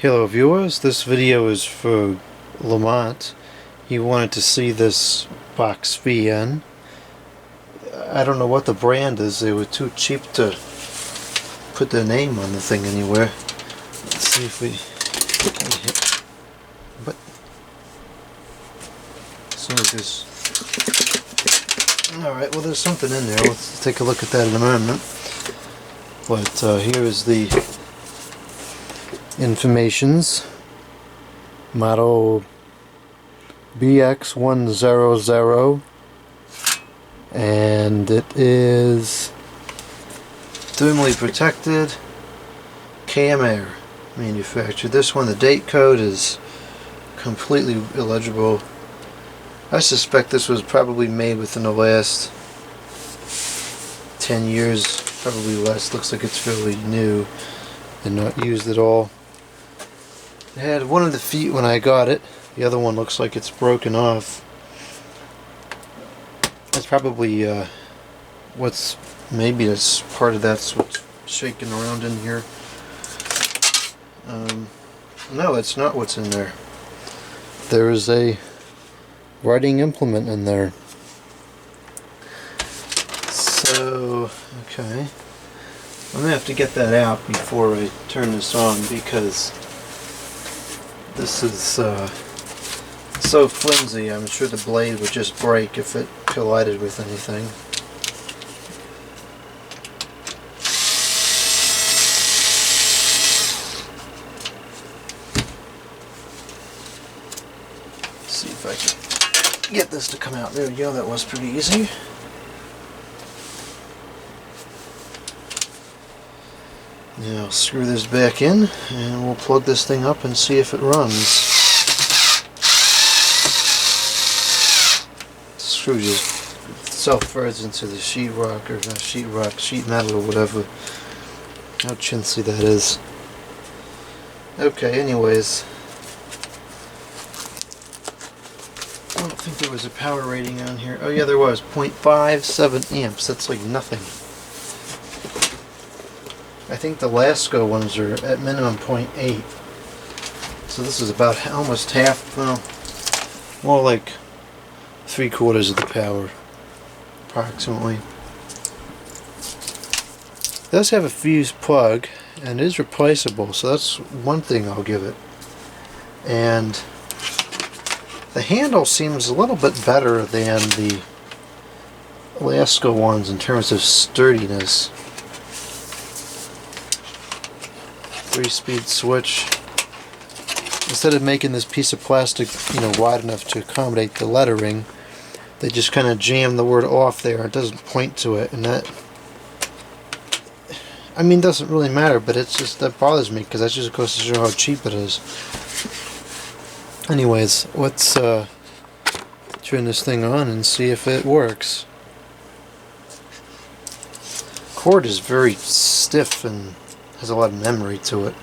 Hello viewers, this video is for Lemont. He wanted to see this box VN. I don't know what the brand is, they were too cheap to put their name on the thing anywhere. Let's see if we can hit. But as soon as there's... Alright, well there's something in there. Let's take a look at that in a moment. But here is the informations. Model BX100, and it is thermally protected, CamAir manufactured. This one, the date code is completely illegible. I suspect this was probably made within the last 10 years, probably less. Looks like it's fairly new and not used at all. It had one of the feet when I got it. The other one looks like it's broken off. That's probably what's, maybe that's part of that's what's shaking around in here. No, it's not what's in there. There is a writing implement in there. So, okay. I'm gonna have to get that out before I turn this on, because this is so flimsy. I'm sure the blade would just break if it collided with anything. Let's see if I can get this to come out. There we go, that was pretty easy. Now I'll screw this back in and we'll plug this thing up and see if it runs. The screw just self-threads into the sheetrock, or not sheetrock, sheet metal or whatever. How chintzy that is. Okay, anyways. I don't think there was a power rating on here. Oh yeah, there was. 0.57 amps. That's like nothing. I think the Lasco ones are at minimum 0.8. So this is about almost half, well, more like 3/4 of the power, approximately. It does have a fuse plug and is replaceable, so that's one thing I'll give it. And the handle seems a little bit better than the Lasco ones in terms of sturdiness. 3-speed switch. Instead of making this piece of plastic, wide enough to accommodate the lettering, they just kind of jam the word off there. It doesn't point to it, and that, I mean, doesn't really matter, but it's just, that bothers me, because that just goes to show how cheap it is. Anyways, let's turn this thing on and see if it works. Cord is very stiff and has a lot of memory to it.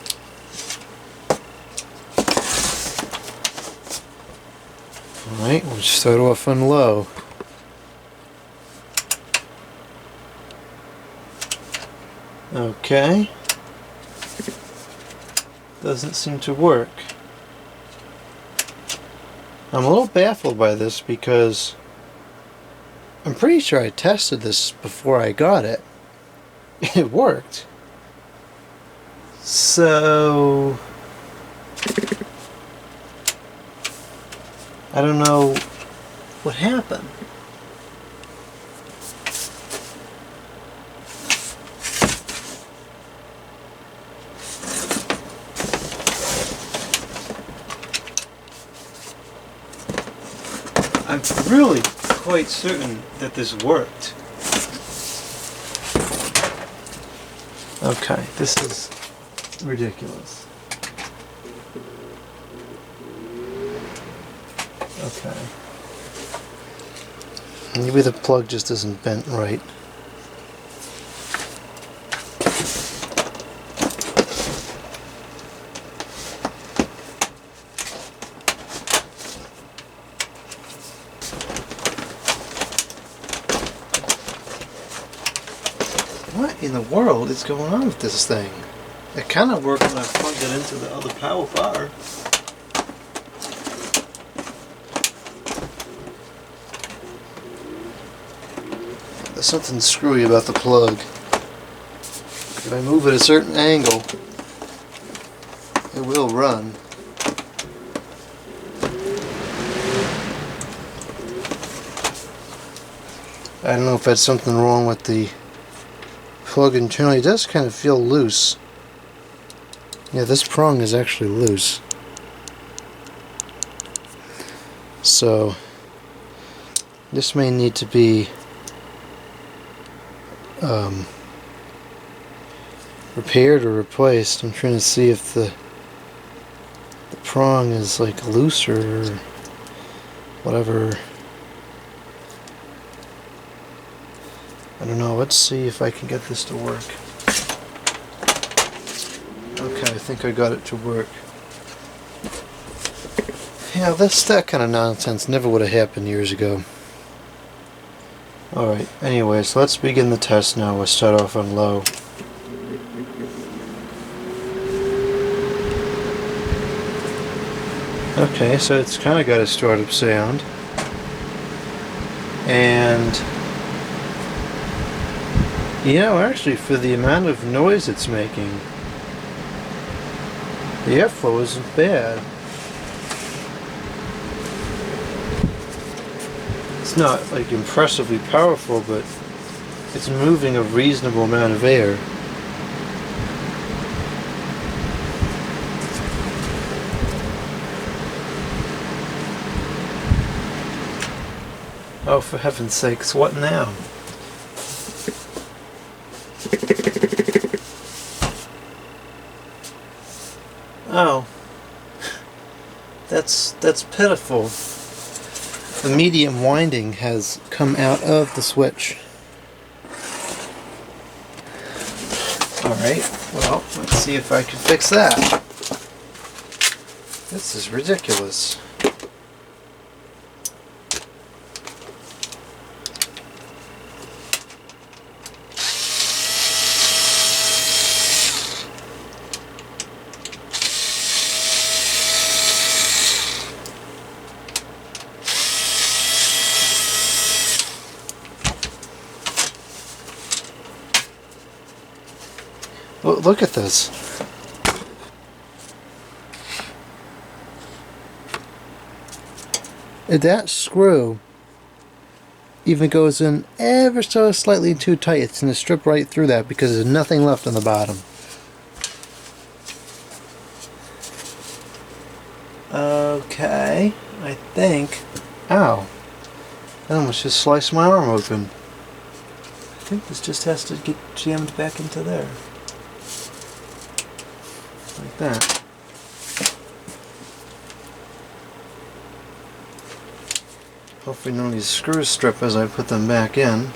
Alright, we'll start off on low. Okay. Doesn't seem to work. I'm a little baffled by this because I'm pretty sure I tested this before I got it. It worked. So I don't know what happened. I'm really quite certain that this worked. Okay, this is ridiculous. Okay. Maybe the plug just isn't bent right. What in the world is going on with this thing? It kind of worked when I plugged plug it into the other power bar. There's something screwy about the plug. If I move at a certain angle, it will run. I don't know if that's something wrong with the plug internally. It does kind of feel loose. Yeah, this prong is actually loose. So this may need to be repaired or replaced. I'm trying to see if the prong is like looser or whatever. I don't know. Let's see if I can get this to work. Okay, I think I got it to work. Yeah, that kind of nonsense never would have happened years ago. Alright, anyways, let's begin the test now. We'll start off on low. Okay, so it's kind of got a startup sound. And you know, actually, for the amount of noise it's making, the airflow isn't bad. It's not like impressively powerful, but it's moving a reasonable amount of air. Oh, for heaven's sakes, what now? Oh, that's pitiful. The medium winding has come out of the switch. Alright, well, let's see if I can fix that. This is ridiculous. Look at this. That screw even goes in ever so slightly too tight. It's going to strip right through that because there's nothing left on the bottom. Okay, I think... Ow. I almost just sliced my arm open. I think this just has to get jammed back into there. Like that. Hopefully none of these screws strip as I put them back in.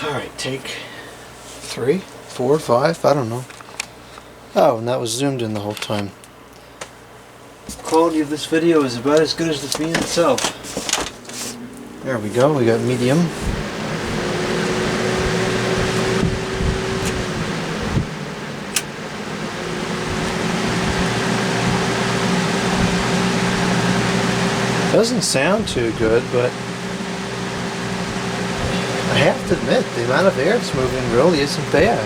Alright, take 3, 4, 5, I don't know. Oh, and that was zoomed in the whole time. The quality of this video is about as good as the beam itself. There we go, we got medium. Doesn't sound too good, but I have to admit, the amount of air it's moving really isn't bad.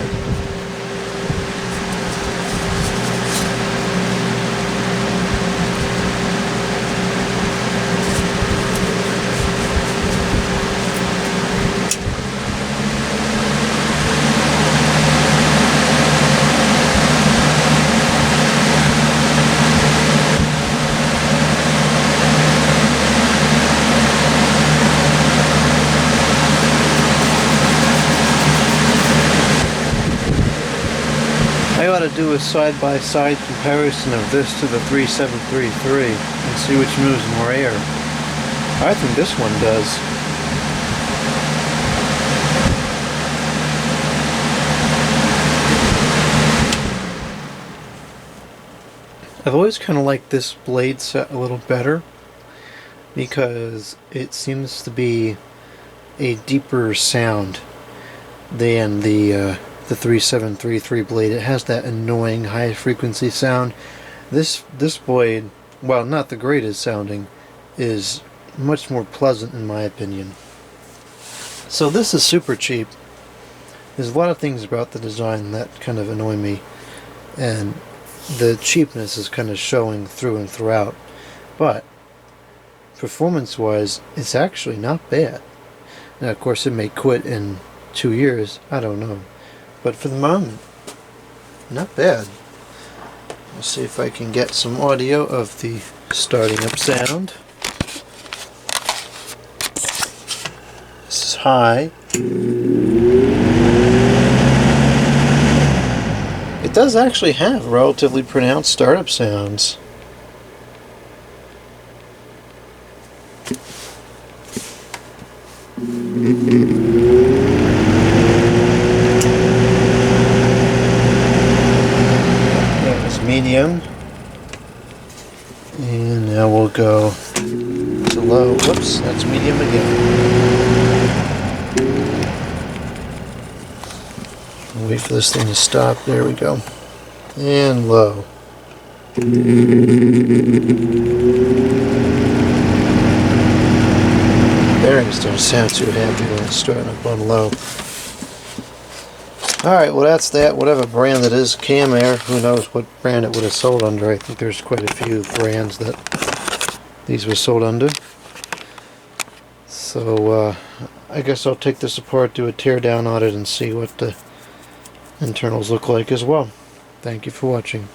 I ought to do a side-by-side comparison of this to the 3733 and see which moves more air. I think this one does. I've always kind of liked this blade set a little better because it seems to be a deeper sound than the 3733 blade. It has that annoying high frequency sound. This blade, while not the greatest sounding, is much more pleasant in my opinion. So this is super cheap. There's a lot of things about the design that kind of annoy me, and the cheapness is kind of showing through and throughout. But performance wise, it's actually not bad. Now of course it may quit in 2 years, I don't know. But for the moment, not bad. Let's see if I can get some audio of the starting up sound. This is high. It does actually have relatively pronounced startup sounds. That was medium. And now we'll go to low. Whoops, that's medium again. Wait for this thing to stop. There we go. And low. Bearings don't sound too happy when it's starting up on low. Alright, well that's that. Whatever brand it is, CamAir, who knows what brand it would have sold under. I think there's quite a few brands that these were sold under. So I guess I'll take this apart, do a tear down on it, and see what the internals look like as well. Thank you for watching.